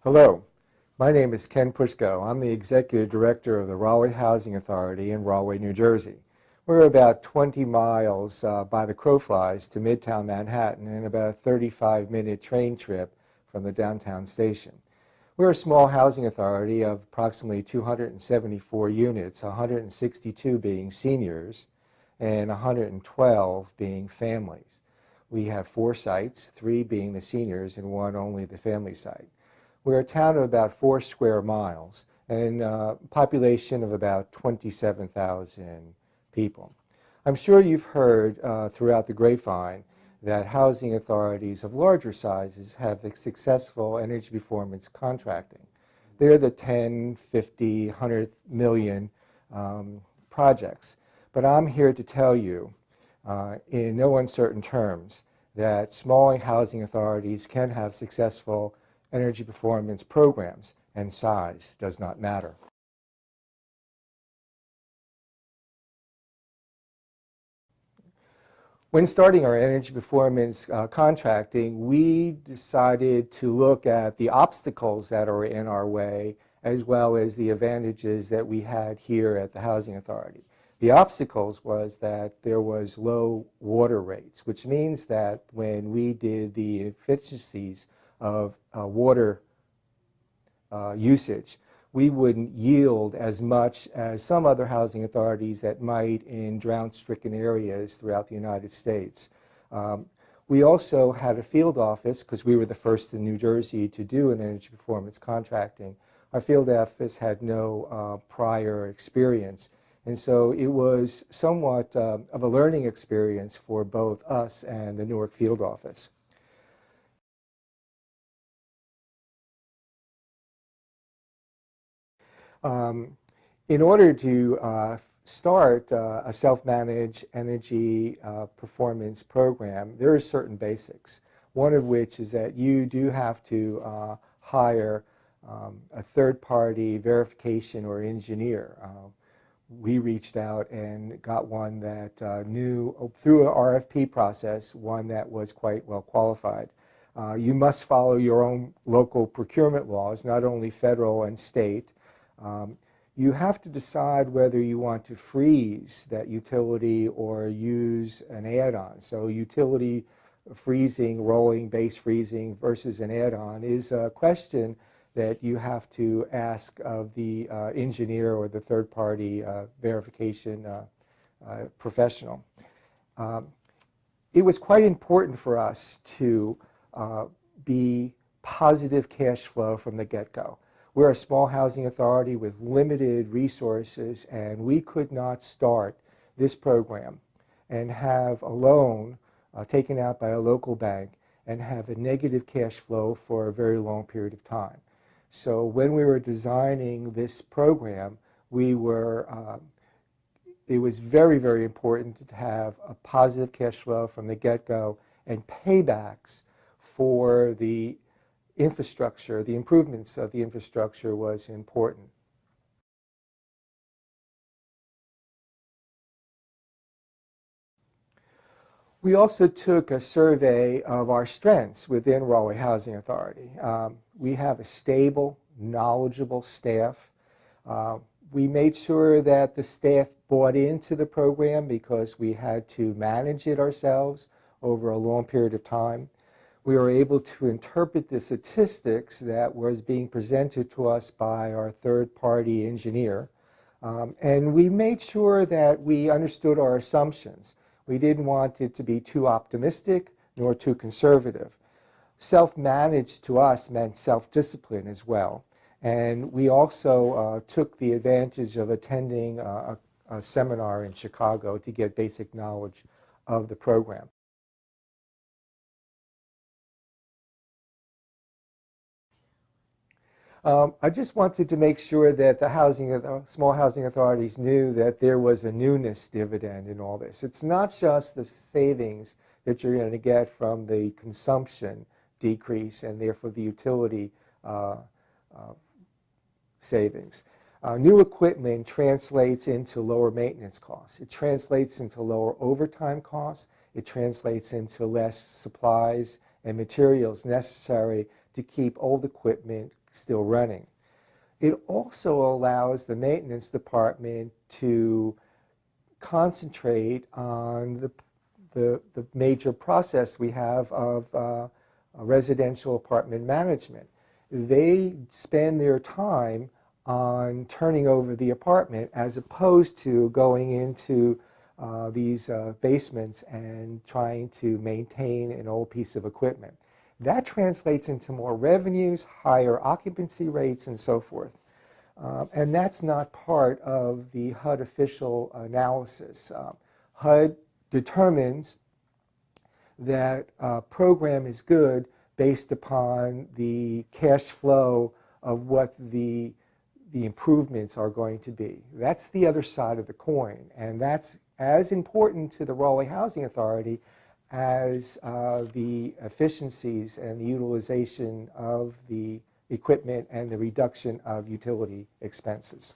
Hello, my name is Ken Pushko. I'm the Executive Director of the Rahway Housing Authority in Rahway, New Jersey. We're about 20 miles by the crow flies to Midtown Manhattan and about a 35-minute train trip from the downtown station. We're a small housing authority of approximately 274 units, 162 being seniors and 112 being families. We have 4 sites, 3 being the seniors and 1 only the family site. We're a town of about 4 square miles and a population of about 27,000 people. I'm sure you've heard throughout the grapevine that housing authorities of larger sizes have successful energy performance contracting. They're the 10, 50, 100 million projects. But I'm here to tell you in no uncertain terms that small housing authorities can have successful energy performance programs, and size does not matter. When starting our energy performance contracting, we decided to look at the obstacles that are in our way as well as the advantages that we had here at the Housing Authority. The obstacles was that there was low water rates, which means that when we did the efficiencies of water usage, we wouldn't yield as much as some other housing authorities that might in drought-stricken areas throughout the United States. We also had a field office, because we were the first in New Jersey to do an energy performance contracting. Our field office had no prior experience, and so it was somewhat of a learning experience for both us and the Newark field office. In order to start a self-managed energy performance program, there are certain basics. One of which is that you do have to hire a third-party verification or engineer. We reached out and got one that knew, through an RFP process, one that was quite well qualified. You must follow your own local procurement laws, not only federal and state. You have to decide whether you want to freeze that utility or use an add-on. So utility freezing, rolling, base freezing versus an add-on is a question that you have to ask of the engineer or the third-party verification professional. It was quite important for us to be positive cash flow from the get-go. We're a small housing authority with limited resources, and we could not start this program and have a loan taken out by a local bank and have a negative cash flow for a very long period of time. So when we were designing this program, it was very, very important to have a positive cash flow from the get-go and paybacks for the infrastructure. The improvements of the infrastructure was important. We also took a survey of our strengths within Rahway Housing Authority. We have a stable, knowledgeable staff. We made sure that the staff bought into the program because we had to manage it ourselves over a long period of time. We were able to interpret the statistics that was being presented to us by our third-party engineer. And we made sure that we understood our assumptions. We didn't want it to be too optimistic nor too conservative. Self-managed to us meant self-discipline as well. And we also took the advantage of attending a seminar in Chicago to get basic knowledge of the program. I just wanted to make sure that the small housing authorities knew that there was a newness dividend in all this. It's not just the savings that you're going to get from the consumption decrease and therefore the utility savings. New equipment translates into lower maintenance costs. It translates into lower overtime costs. It translates into less supplies and materials necessary to keep old equipment still running. It also allows the maintenance department to concentrate on the major process we have of residential apartment management. They spend their time on turning over the apartment as opposed to going into these basements and trying to maintain an old piece of equipment. That translates into more revenues, higher occupancy rates, and so forth. And that's not part of the HUD official analysis. HUD determines that a program is good based upon the cash flow of what the improvements are going to be. That's the other side of the coin, and that's as important to the Rahway Housing Authority as the efficiencies and the utilization of the equipment and the reduction of utility expenses.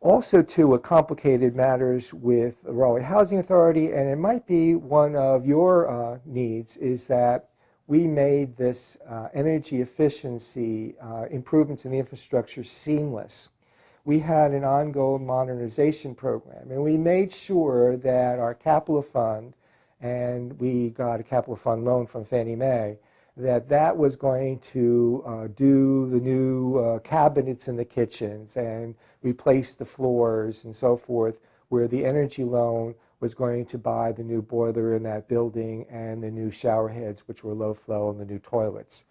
Also, too, what complicated matters with the Rahway Housing Authority, and it might be one of your needs, is that we made this energy efficiency improvements in the infrastructure seamless. We had an ongoing modernization program, and we made sure that our capital fund, and we got a capital fund loan from Fannie Mae, that was going to do the new cabinets in the kitchens and replace the floors and so forth, where the energy loan was going to buy the new boiler in that building and the new shower heads, which were low flow, and the new toilets.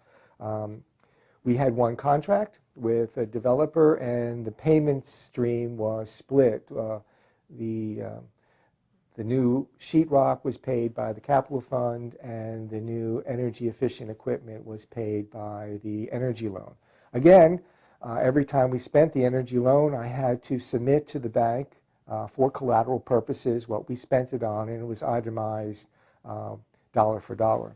We had one contract with a developer, and the payment stream was split. The new sheetrock was paid by the capital fund, and the new energy efficient equipment was paid by the energy loan. Again, every time we spent the energy loan, I had to submit to the bank for collateral purposes what we spent it on, and it was itemized dollar for dollar.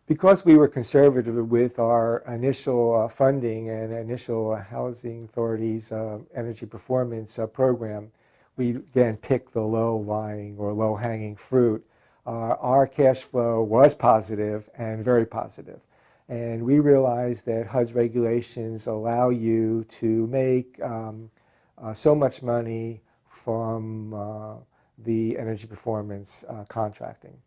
Because we were conservative with our initial funding and initial Housing Authority's energy performance program, we again picked the low-lying or low-hanging fruit. Our cash flow was positive and very positive. And we realized that HUD's regulations allow you to make so much money from the energy performance contracting.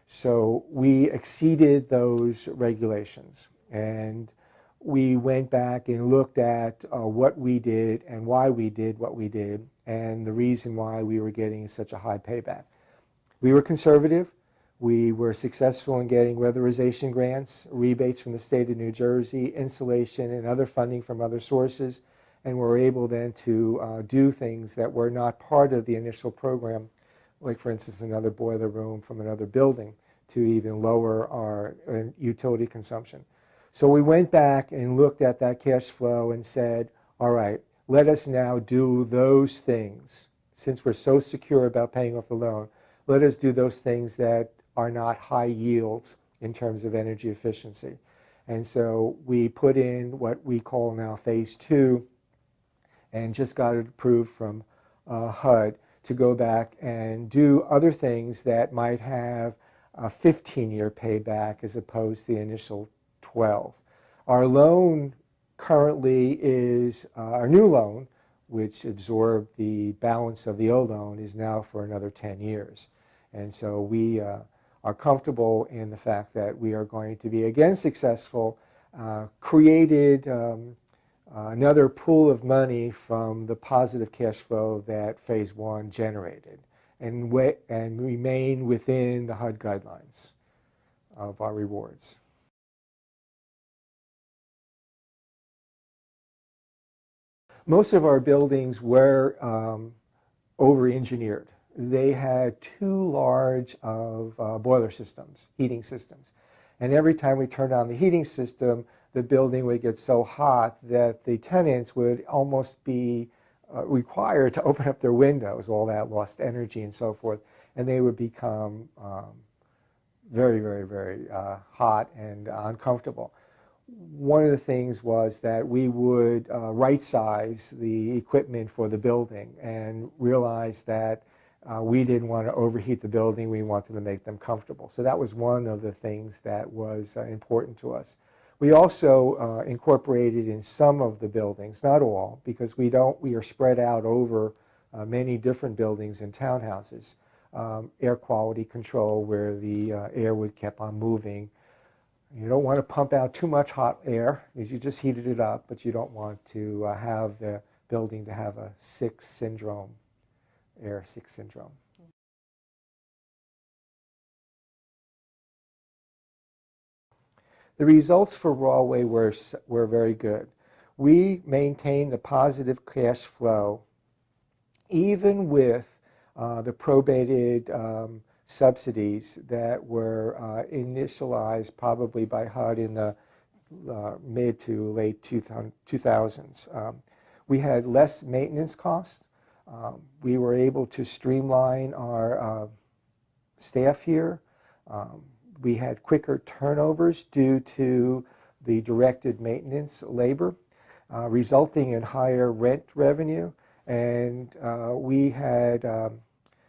So we exceeded those regulations, and we went back and looked at what we did and why we did what we did, and the reason why we were getting such a high payback. We were conservative. We were successful in getting weatherization grants, rebates from the state of New Jersey, insulation, and other funding from other sources, and were able then to do things that were not part of the initial program, like for instance another boiler room from another building, to even lower our utility consumption. So we went back and looked at that cash flow and said, all right, let us now do those things. Since we're so secure about paying off the loan, let us do those things that are not high yields in terms of energy efficiency. And so we put in what we call now phase 2, and just got it approved from HUD to go back and do other things that might have a 15-year payback as opposed to the initial 12. Our loan currently is, our new loan, which absorbed the balance of the old loan, is now for another 10 years. And so we are comfortable in the fact that we are going to be again successful, created another pool of money from the positive cash flow that phase 1 generated, and remain within the HUD guidelines of our rewards. Most of our buildings were over-engineered. They had too large of boiler systems, heating systems. And every time we turned on the heating system, the building would get so hot that the tenants would almost be required to open up their windows, all that lost energy and so forth, and they would become very, very, very hot and uncomfortable. One of the things was that we would right-size the equipment for the building and realize that We didn't want to overheat the building. We wanted to make them comfortable. So that was one of the things that was important to us. We also incorporated in some of the buildings, not all, because we are spread out over many different buildings and townhouses. Air quality control, where the air would keep on moving. You don't want to pump out too much hot air because you just heated it up, but you don't want to have the building to have a sick syndrome, air sick syndrome. The results for hway were very good. We maintained a positive cash flow even with the probated subsidies that were initialized probably by HUD in the mid to late 2000s. We had less maintenance costs. We were able to streamline our staff here. We had quicker turnovers due to the directed maintenance labor, resulting in higher rent revenue, and we had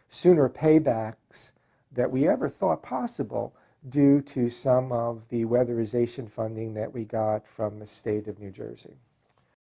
sooner paybacks that we ever thought possible due to some of the weatherization funding that we got from the state of New Jersey.